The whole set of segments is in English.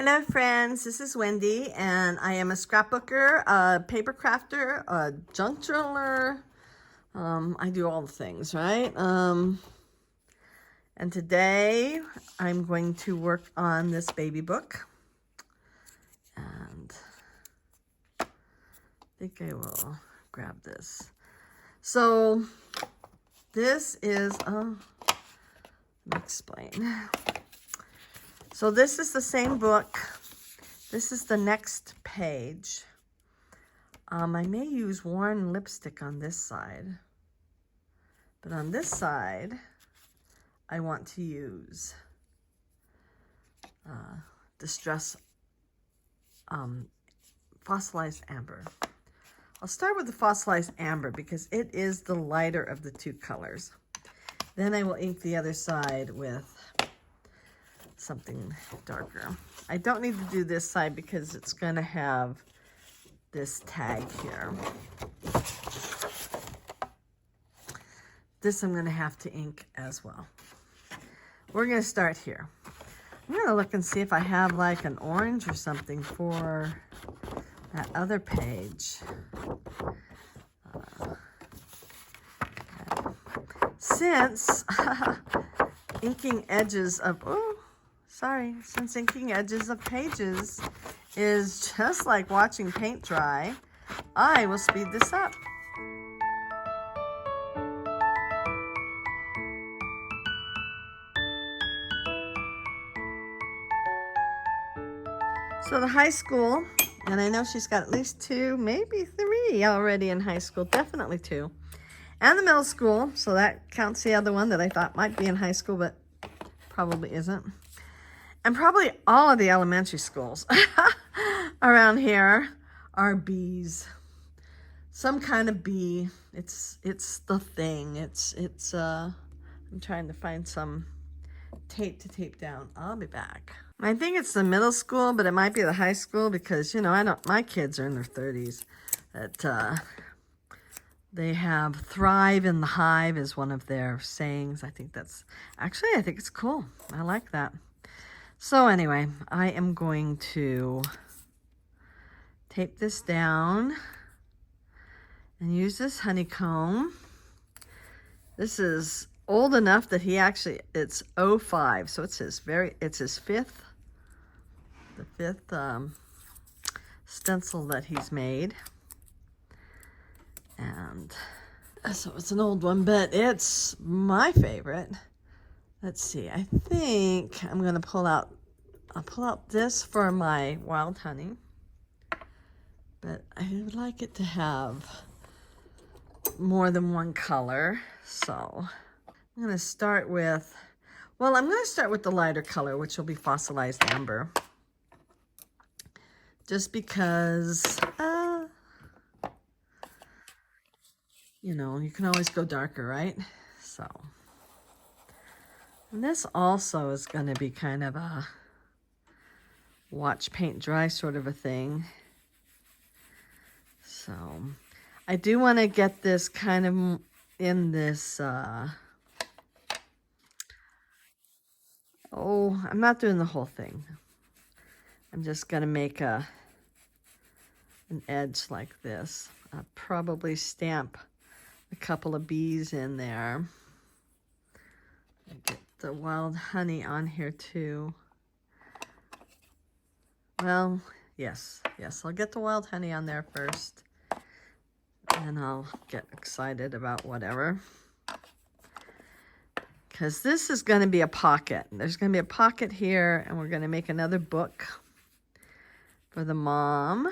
Hello friends, this is Wendy and I am a scrapbooker, a paper crafter, a junk journaler. I do all the things, right? And today I'm going to work on this baby book. And I think I will grab this. So this is, let me explain. So this is the same book. This is the next page. I may use worn lipstick on this side. But on this side, I want to use Distress Fossilized Amber. I'll start with the Fossilized Amber because it is the lighter of the two colors. Then I will ink the other side with something darker. I don't need to do this side because it's going to have this tag here. This I'm going to have to ink as well. We're going to start here. I'm going to look and see if I have like an orange or something for that other page. Since inking edges of, since inking edges of pages is just like watching paint dry, I will speed this up. So the high school, and I know she's got at least 2, maybe 3 already in high school, definitely 2. And the middle school, so that counts the other one that I thought might be in high school, but probably isn't. And probably all of the elementary schools around here are bees. Some kind of bee. It's the thing. I'm trying to find some tape to tape down. I'll be back. I think it's the middle school, but it might be the high school because, you know, my kids are in their 30s. That they have thrive in the hive is one of their sayings. I think it's cool. I like that. So anyway, I am going to tape this down and use this honeycomb. This is old enough that it's 05, so it's his 5th stencil that he's made. And so it's an old one, but it's my favorite. Let's see, I think I'm going to I'll pull out this for my wild honey. But I would like it to have more than one color. So I'm going to start with, the lighter color, which will be Fossilized Amber. Just because, you know, you can always go darker, right? So. And this also is going to be kind of a watch paint dry sort of a thing. So I do want to get this kind of in this, I'm not doing the whole thing. I'm just going to make an edge like this. I'll probably stamp a couple of bees in there. Get the wild honey on here too. Well, yes, I'll get the wild honey on there first. And I'll get excited about whatever. Because this is going to be a pocket. There's going to be a pocket here, and we're going to make another book for the mom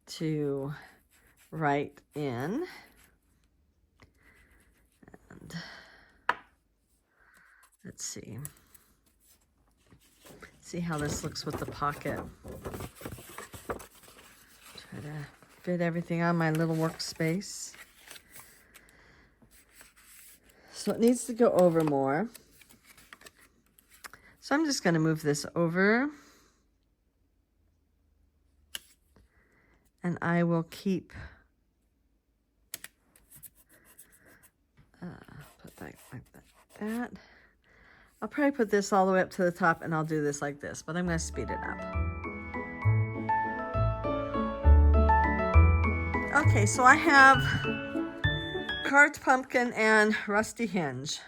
to write in. And let's see how this looks with the pocket. Try to fit everything on my little workspace. So it needs to go over more. So I'm just going to move this over. And I will keep, put that like that. I'll probably put this all the way up to the top and I'll do this like this, but I'm going to speed it up. Okay, so I have carved pumpkin and rusty hinge.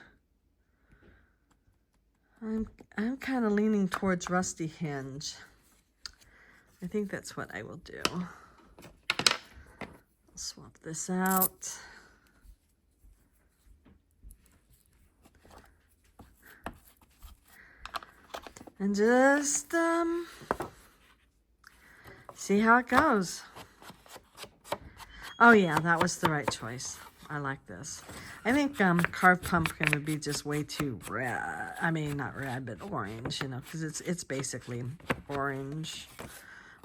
I'm kind of leaning towards rusty hinge. I think that's what I will do. I'll swap this out. And just see how it goes. Oh yeah, that was the right choice. I like this. I think carved pumpkin would be just way too red. I mean, not red, but orange, you know, because it's basically orange.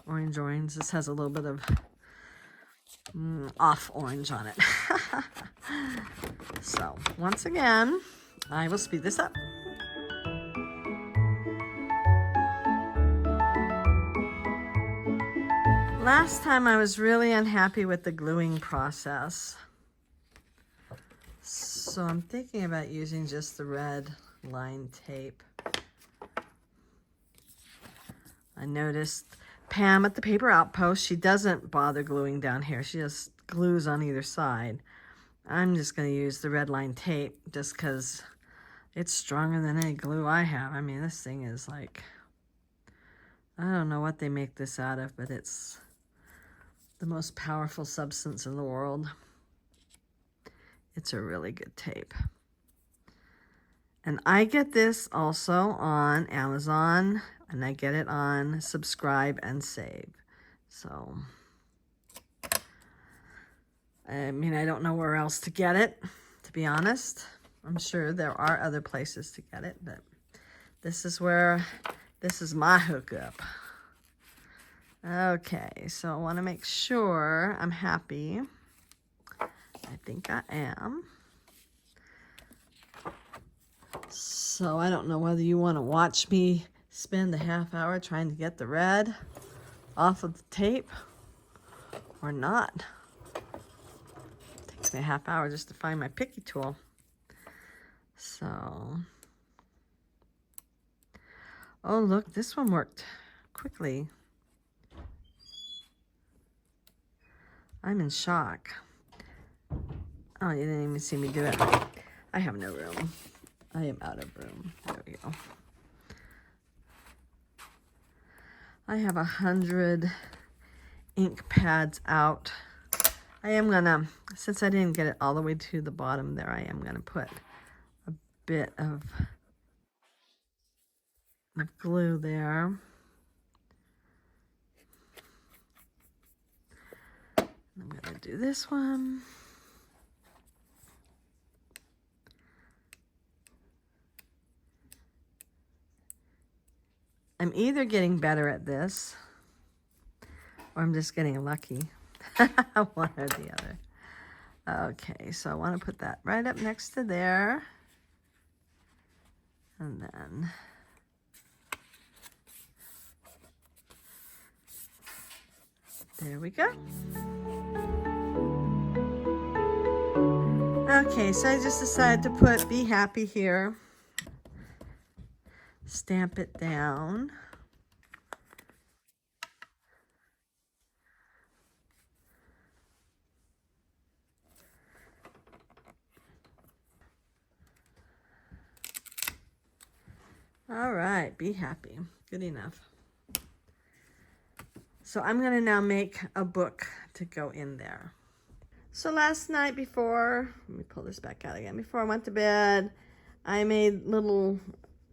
Orange. This has a little bit of off orange on it. So, once again, I will speed this up. Last time I was really unhappy with the gluing process. So I'm thinking about using just the red line tape. I noticed Pam at the Paper Outpost, she doesn't bother gluing down here. She just glues on either side. I'm just going to use the red line tape just because it's stronger than any glue I have. I mean, this thing is like, I don't know what they make this out of, but it's the most powerful substance in the world. It's a really good tape. And I get this also on Amazon, and I get it on Subscribe and Save. So, I mean, I don't know where else to get it, to be honest. I'm sure there are other places to get it, but this is my hookup. Okay, so I want to make sure I'm happy. I think I am. So I don't know whether you want to watch me spend a half hour trying to get the red off of the tape or not. It takes me a half hour just to find my picky tool. So, oh look, this one worked quickly. I'm in shock. Oh, you didn't even see me do it. I have no room. I am out of room. There we go. I have 100 ink pads out. I am gonna, since I didn't get it all the way to the bottom there, I am gonna put a bit of glue there. I'm gonna do this one. I'm either getting better at this or I'm just getting lucky. One or the other. Okay, so I want to put that right up next to there. And then there we go. Okay, so I just decided to put Be Happy here. Stamp it down. All right, be happy. Good enough. So I'm going to now make a book to go in there. So last night before, let me pull this back out again. Before I went to bed, I made little,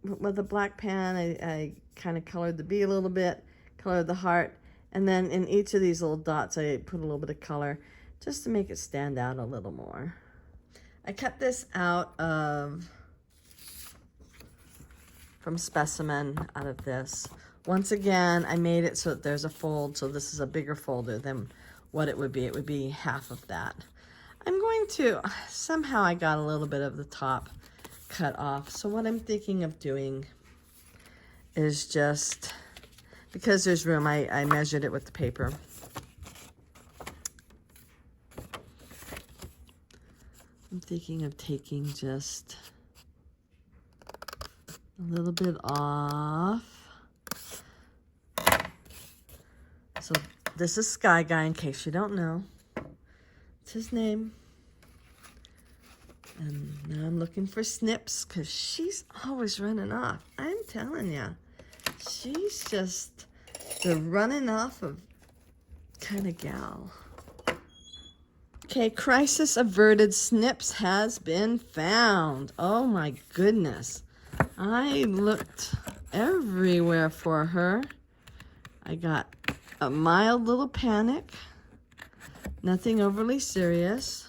with a black pen, I kind of colored the bee a little bit, colored the heart, and then in each of these little dots, I put a little bit of color just to make it stand out a little more. I cut this out of, from Specimen, out of this. Once again, I made it so that there's a fold, so this is a bigger folder than what it would be. It would be half of that. I'm going to, somehow I got a little bit of the top cut off. So what I'm thinking of doing is just, because there's room, I measured it with the paper. I'm thinking of taking just a little bit off. So this is Sky Guy, in case you don't know. It's his name. And now I'm looking for Snips, because she's always running off. I'm telling you, she's just the running off of kind of gal. Okay, crisis averted. Snips has been found. Oh my goodness. I looked everywhere for her. I got a mild little panic. Nothing overly serious.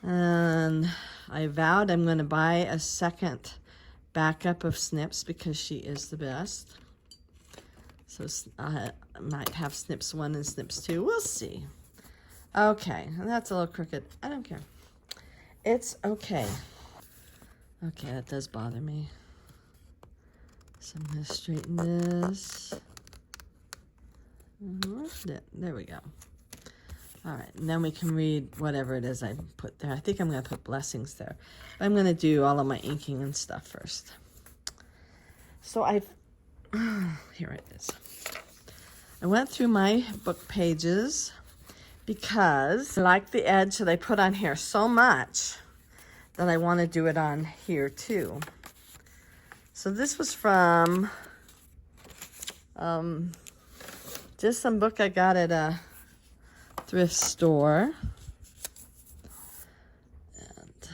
And I vowed I'm going to buy a second backup of Snips because she is the best. So I might have Snips 1 and Snips 2. We'll see. Okay, that's a little crooked. I don't care. It's okay. Okay, that does bother me. So I'm going to straighten this. There we go. All right, and then we can read whatever it is I put there. I think I'm going to put blessings there. But I'm going to do all of my inking and stuff first. So here it is. I went through my book pages because I like the edge that I put on here so much that I want to do it on here too. So this was from just some book I got at a thrift store. And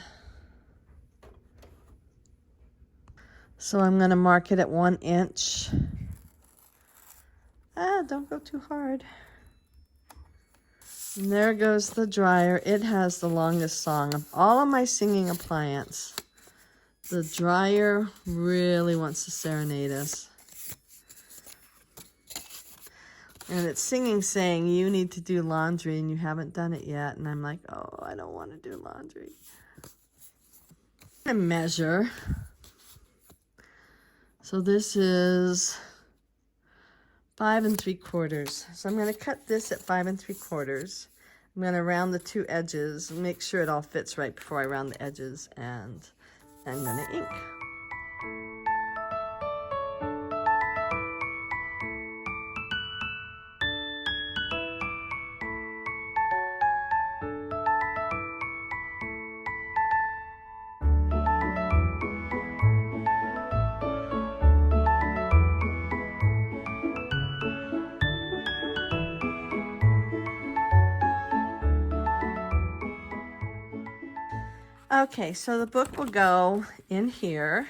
so I'm going to mark it at 1 inch. Don't go too hard. And there goes the dryer. It has the longest song of all of my singing appliance. The dryer really wants to serenade us. And it's singing, saying, you need to do laundry and you haven't done it yet. And I'm like, oh, I don't want to do laundry. I measure. So this is 5 3/4. So I'm going to cut this at 5 3/4. I'm going to round the 2 edges and make sure it all fits right before I round the edges. And I'm going to ink. Okay, so the book will go in here.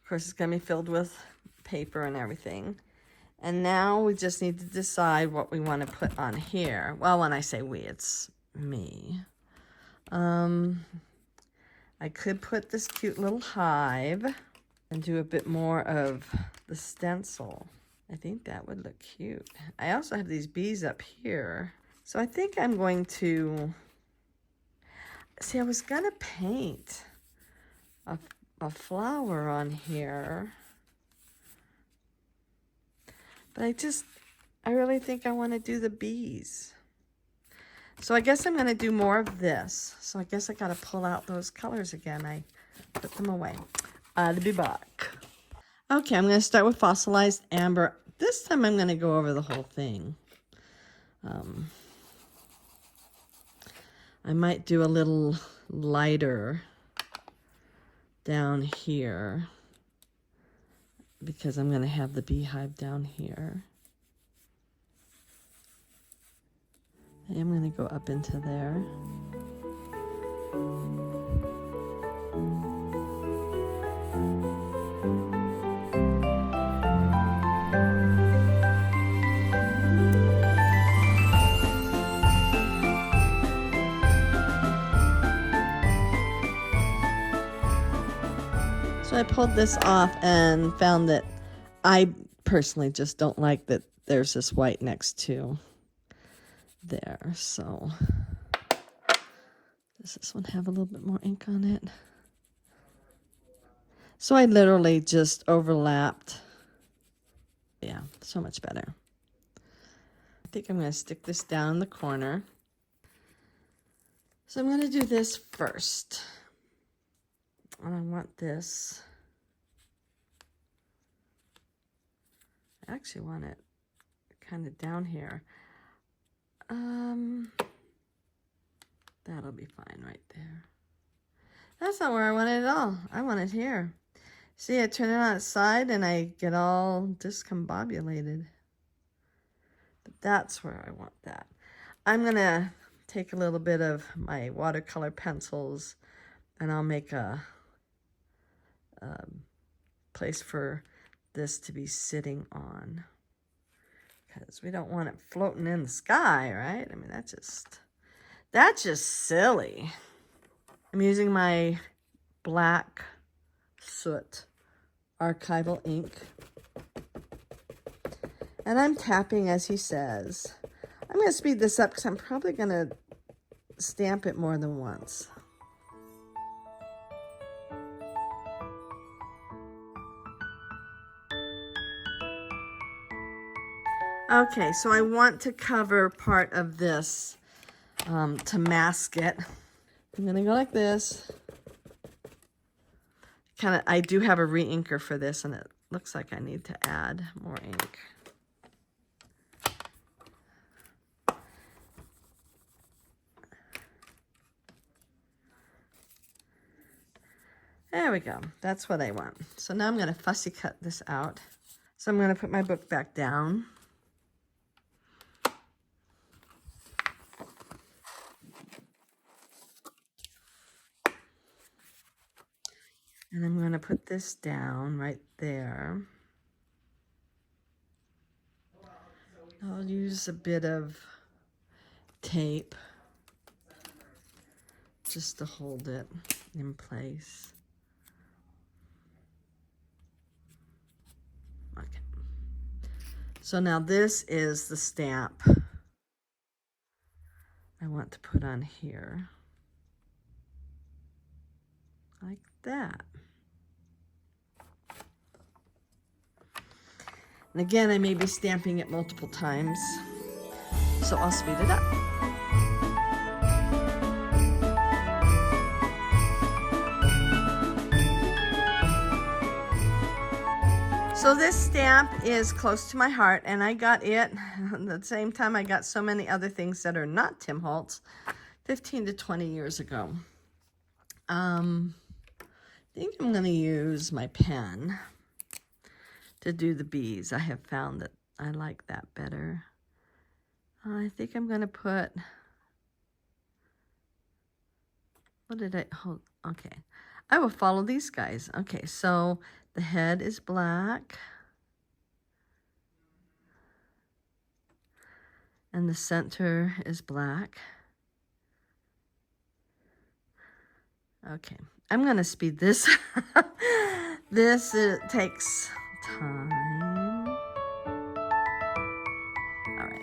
Of course, it's going to be filled with paper and everything. And now we just need to decide what we want to put on here. Well, when I say we, it's me. I could put this cute little hive and do a bit more of the stencil. I think that would look cute. I also have these bees up here. So I think I'm going to... See, I was going to paint a flower on here. But I really think I want to do the bees. So I guess I'm going to do more of this. So I guess I got to pull out those colors again. I put them away. I'll be back. Okay, I'm going to start with fossilized amber. This time I'm going to go over the whole thing. I might do a little lighter down here because I'm going to have the beehive down here. I'm going to go up into there. So I pulled this off and found that I personally just don't like that there's this white next to there. So does this one have a little bit more ink on it? So I literally just overlapped. Yeah, so much better. I think I'm going to stick this down in the corner. So I'm going to do this first. And I want this. I actually want it kind of down here. That'll be fine right there. That's not where I want it at all. I want it here. See, I turn it on its side and I get all discombobulated. But that's where I want that. I'm gonna take a little bit of my watercolor pencils and I'll make a place for this to be sitting on. Because we don't want it floating in the sky, right? I mean, that's just silly. I'm using my black soot archival ink. And I'm tapping as he says. I'm going to speed this up because I'm probably going to stamp it more than once. Okay, so I want to cover part of this to mask it. I'm gonna go like this. I do have a re-inker for this and it looks like I need to add more ink. There we go, that's what I want. So now I'm gonna fussy cut this out. So I'm gonna put my book back down. And I'm going to put this down right there. I'll use a bit of tape just to hold it in place. Okay. So now this is the stamp I want to put on here. Like that. And again, I may be stamping it multiple times, so I'll speed it up. So this stamp is close to my heart, and I got it at the same time I got so many other things that are not Tim Holtz 15 to 20 years ago. I think I'm going to use my pen to do the bees. I have found that I like that better. I think I'm going to put, what did I hold? Okay, I will follow these guys. Okay, so the head is black. And the center is black. Okay, I'm going to speed this. This takes time. All right.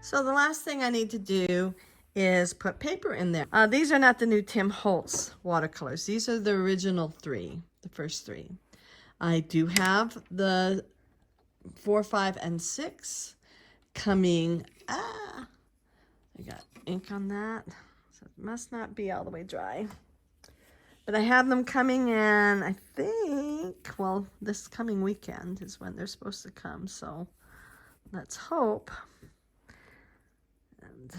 So the last thing I need to do is put paper in there. These are not the new Tim Holtz watercolors. These are the original three, the first three. I do have the 4, 5, and 6 coming. I got ink on that, so it must not be all the way dry. But I have them coming in, I think, well, this coming weekend is when they're supposed to come, so let's hope. And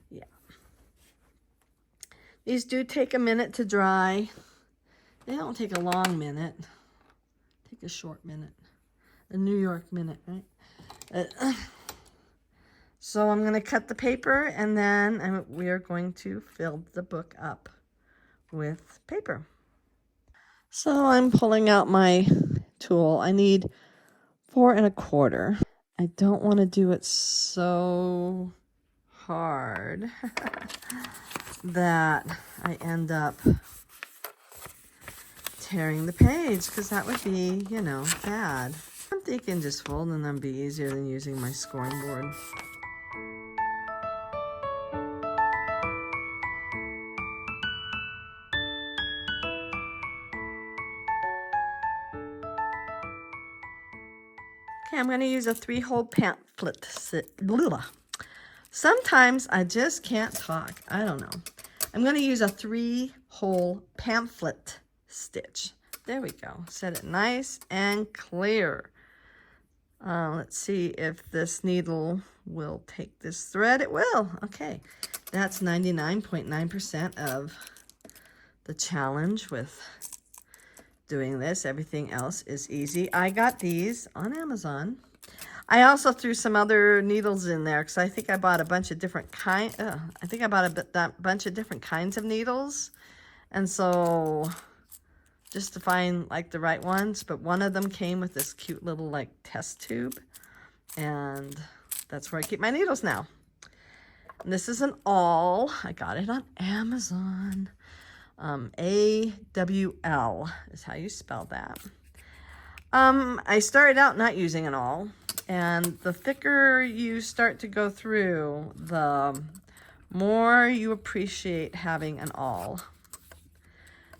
yeah. These do take a minute to dry. They don't take a long minute. Take a short minute. A New York minute, right? So I'm going to cut the paper and then we are going to fill the book up with paper. So I'm pulling out my tool. I need 4 1/4. I don't want to do it so hard that I end up tearing the page, because that would be, you know, bad. I'm thinking just folding them be easier than using my scoring board. Okay, I'm going to use a 3-hole pamphlet. Sometimes I just can't talk. I don't know. I'm going to use a 3-hole pamphlet stitch. There we go. Set it nice and clear. Let's see if this needle will take this thread. It will. Okay. That's 99.9% of the challenge with doing this. Everything else is easy. I got these on Amazon. I also threw some other needles in there because I think I bought a bunch of different bunch of different kinds of needles. And so just to find like the right ones, but one of them came with this cute little like test tube, and that's where I keep my needles now. And this is an awl. I got it on Amazon. AWL is how you spell that. I started out not using an awl, and the thicker you start to go through, the more you appreciate having an awl.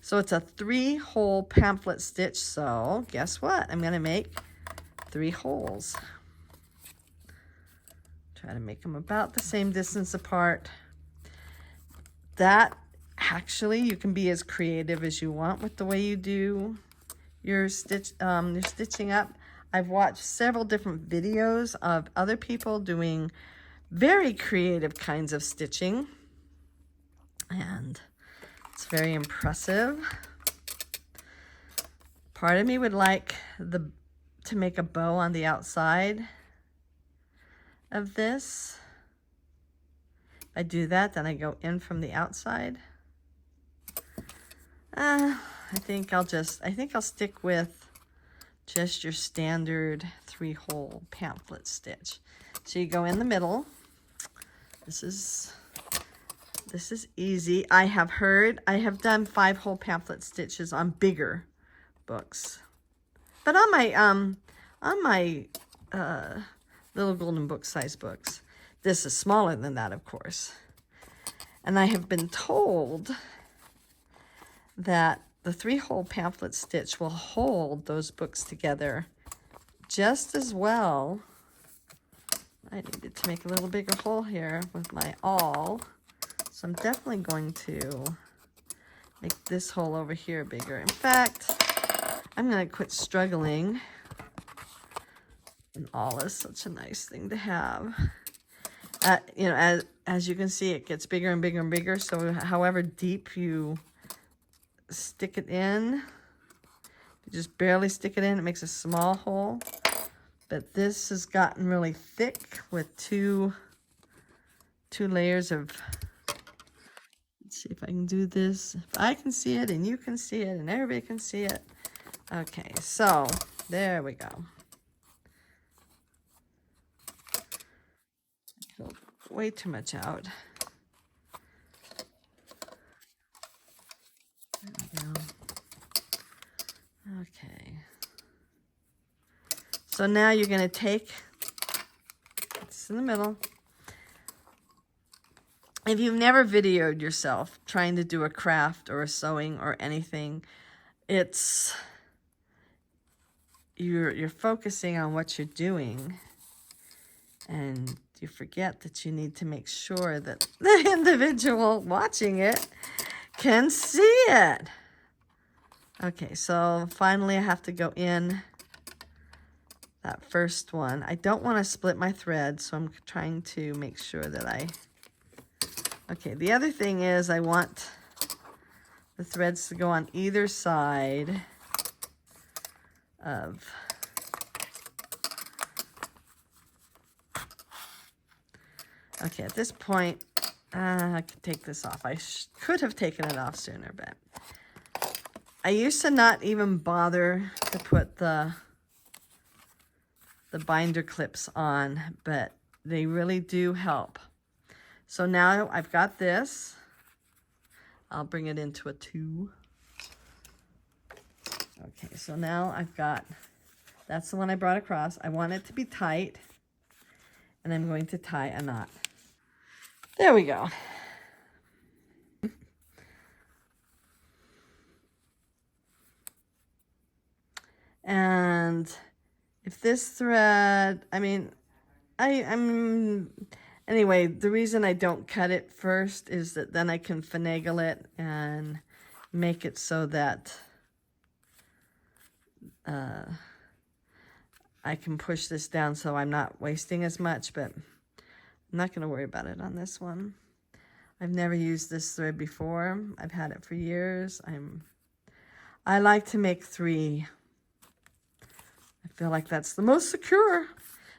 So it's a 3-hole pamphlet stitch, so guess what? I'm going to make 3 holes. Try to make them about the same distance apart. That actually, you can be as creative as you want with the way you do your stitching up. I've watched several different videos of other people doing very creative kinds of stitching, and it's very impressive. Part of me would like to make a bow on the outside of this. If I do that, then I go in from the outside. I think I'll stick with just your standard 3-hole pamphlet stitch. So you go in the middle. This is easy. I have done 5-hole pamphlet stitches on bigger books, but on my little golden book size books, this is smaller than that, of course. And I have been told that the 3-hole pamphlet stitch will hold those books together just as well. I needed to make a little bigger hole here with my awl, so I'm definitely going to make this hole over here bigger. In fact, I'm going to quit struggling. An awl is such a nice thing to have. You know, as you can see, it gets bigger and bigger and bigger, so however deep you stick it in, you just barely stick it in, it makes a small hole. But this has gotten really thick with two layers of, let's see if I can do this. If I can see it and you can see it and everybody can see it. Okay, so there we go. Way too much out. There we go. Okay. So now you're going to take, it's in the middle. If you've never videoed yourself trying to do a craft or a sewing or anything, it's, you're focusing on what you're doing, and you forget that you need to make sure that the individual watching it can see it. Okay, so finally I have to go in that first one. I don't want to split my thread, so I'm trying to make sure that okay, the other thing is I want the threads to go on either side of okay, at this point, I could take this off. I could have taken it off sooner, but I used to not even bother to put the binder clips on, but they really do help. So now I've got this. I'll bring it into a 2. Okay, so now I've got That's the one I brought across. I want it to be tight, and I'm going to tie a knot. There we go. And if this thread, I mean, anyway, the reason I don't cut it first is that then I can finagle it and make it so that I can push this down so I'm not wasting as much, but I'm not going to worry about it on this one. I've never used this thread before. I've had it for years. I like to make 3. I feel like that's the most secure.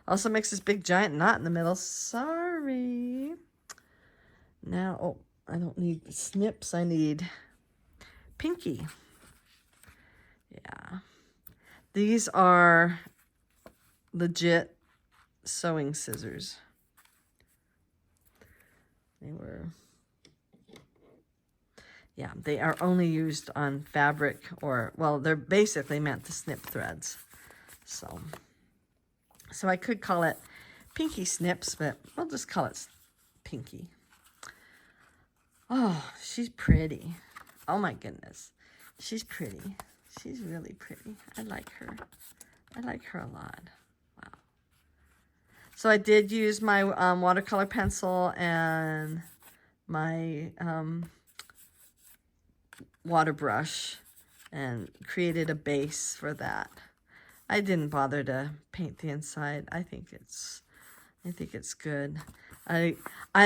Also makes this big giant knot in the middle. Sorry. Now, oh, I don't need snips. I need pinky. Yeah. These are legit sewing scissors. They are only used on fabric or, well, they're basically meant to snip threads. So I could call it pinky snips, but we'll just call it pinky. Oh, she's pretty. Oh my goodness. She's pretty. She's really pretty. I like her. I like her a lot. Wow. So I did use my watercolor pencil and my water brush and created a base for that. I didn't bother to paint the inside. I think it's good. I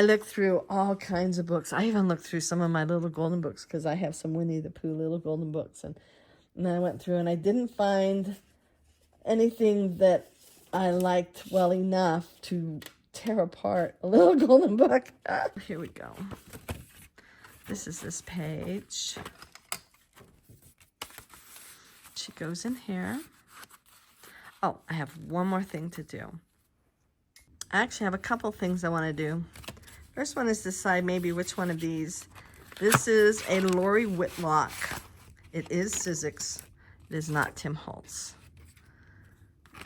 looked through all kinds of books. I even looked through some of my little golden books because I have some Winnie the Pooh little golden books, and I went through and I didn't find anything that I liked well enough to tear apart a little golden book. Here we go. This is this page. She goes in here. Oh, I have one more thing to do. I actually have a couple things I want to do. First one is decide maybe which one of these. This is a Lori Whitlock. It is Sizzix. It is not Tim Holtz.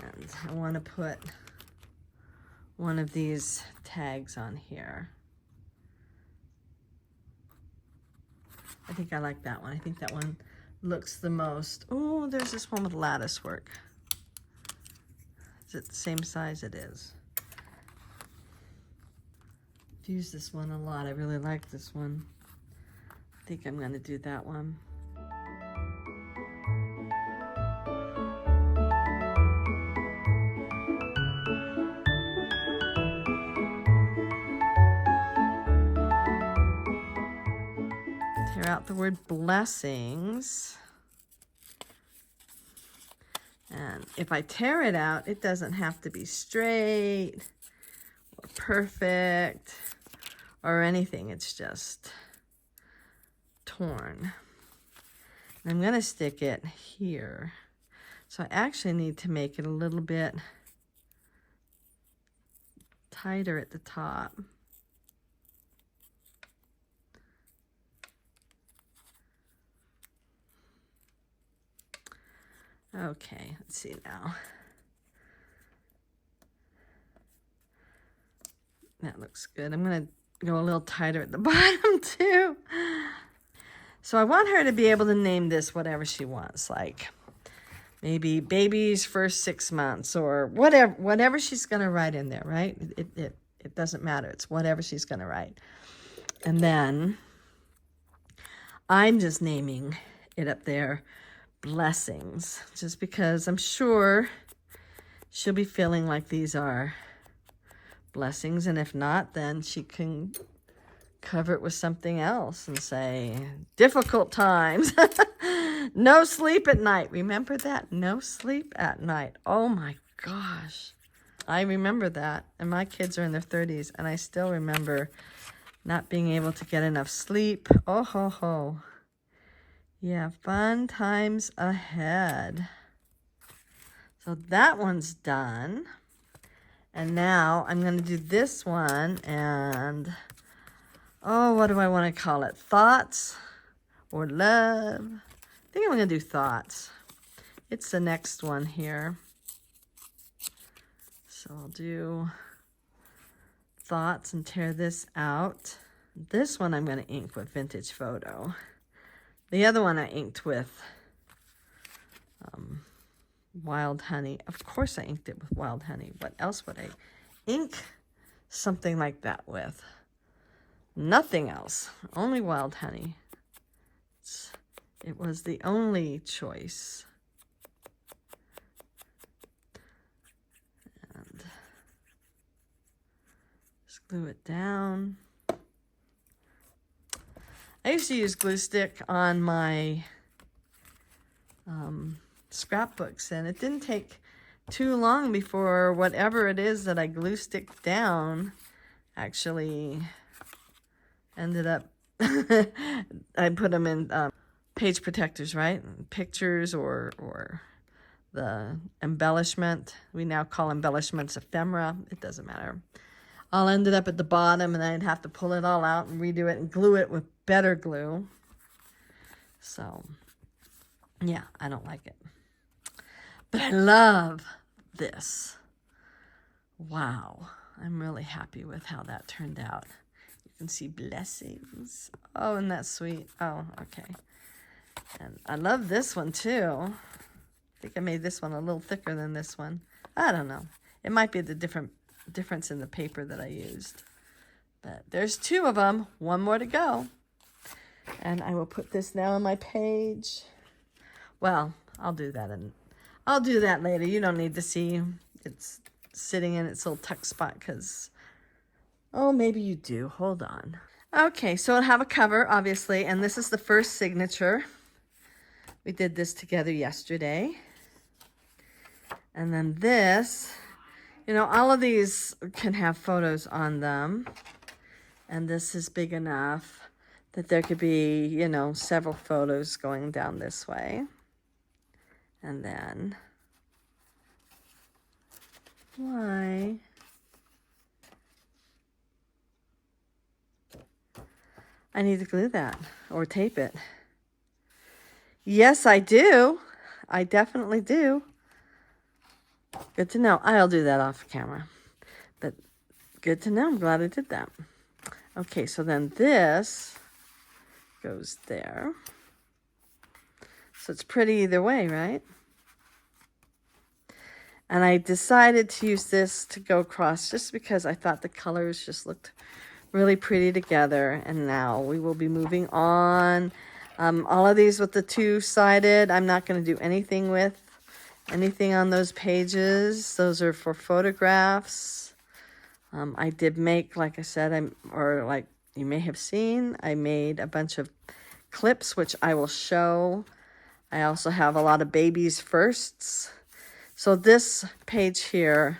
And I want to put one of these tags on here. I think I like that one. I think that one looks the most. Oh, there's this one with lattice work. Is it the same size? It is. I've used this one a lot. I really like this one. I think I'm going to do that one. Tear out the word blessings. And if I tear it out, it doesn't have to be straight or perfect or anything. It's just torn. And I'm going to stick it here. So I actually need to make it a little bit tighter at the top. Okay, let's see now. That looks good. I'm going to go a little tighter at the bottom too. So I want her to be able to name this whatever she wants, like maybe baby's first 6 months or whatever she's going to write in there, right? It doesn't matter. It's whatever she's going to write. And then I'm just naming it up there blessings, just because I'm sure she'll be feeling like these are blessings, and if not, then she can cover it with something else and say difficult times. No sleep at night. Remember that? No sleep at night. Oh my gosh, I remember that, and my kids are in their 30s and I still remember not being able to get enough sleep. Oh ho ho. Yeah, fun times ahead. So that one's done. And now I'm going to do this one and, oh, what do I want to call it? Thoughts or love? I think I'm going to do thoughts. It's the next one here. So I'll do Thoughts and tear this out. This one I'm going to ink with Vintage Photo. The other one I inked with Wild Honey. Of course I inked it with Wild Honey. What else would I ink something like that with? Nothing else. Only Wild Honey. It was the only choice. And just glue it down. I used to use glue stick on my scrapbooks, and it didn't take too long before whatever it is that I glue stick down actually ended up, I put them in page protectors, right? Pictures or the embellishment. We now call embellishments ephemera. It doesn't matter. All ended up at the bottom, and I'd have to pull it all out and redo it and glue it with better glue. So, yeah, I don't like it. But I love this. Wow. I'm really happy with how that turned out. You can see blessings. Oh, isn't that sweet? Oh, okay. And I love this one, too. I think I made this one a little thicker than this one. I don't know. It might be the difference in the paper that I used. But there's 2 of them. 1 more to go. And I will put this now on my page. Well, I'll do that later. You don't need to see it's sitting in its little tuck spot because, oh, maybe you do. Hold on. Okay, so it'll have a cover, obviously, and this is the first signature. We did this together yesterday. And then this, you know, all of these can have photos on them. And this is big enough that there could be, you know, several photos going down this way. And then, why? I need to glue that or tape it. Yes, I do. I definitely do. Good to know. I'll do that off camera. But good to know. I'm glad I did that. Okay, so then this goes there. So it's pretty either way, right? And I decided to use this to go across just because I thought the colors just looked really pretty together. And now we will be moving on. All of these with the 2-sided, I'm not going to do anything with. Anything on those pages. Those are for photographs. I did make, like I said, or like you may have seen, I made a bunch of clips, which I will show. I also have a lot of babies firsts. So this page here,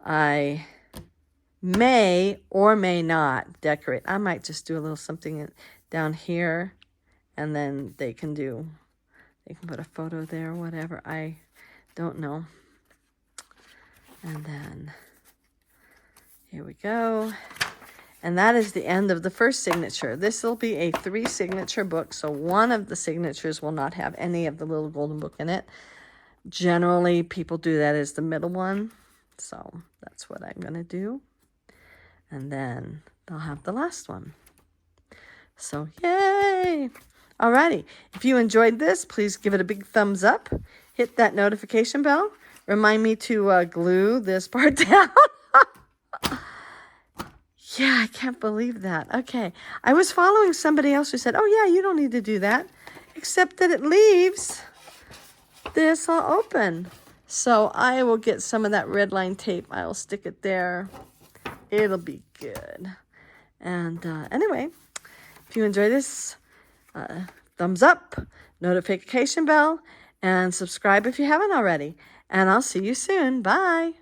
I may or may not decorate. I might just do a little something down here, and then they can put a photo there or whatever. I don't know. And then here we go. And that is the end of the first signature. This will be a 3-signature book, so one of the signatures will not have any of the little golden book in it. Generally, people do that as the middle one. So that's what I'm going to do. And then they'll have the last one. So, yay! Alrighty. If you enjoyed this, please give it a big thumbs up. Hit that notification bell. Remind me to glue this part down. Yeah, I can't believe that. Okay. I was following somebody else who said, oh, yeah, you don't need to do that. Except that it leaves this all open. So I will get some of that red line tape. I'll stick it there. It'll be good. And anyway, if you enjoy this, thumbs up, notification bell, and subscribe if you haven't already. And I'll see you soon. Bye.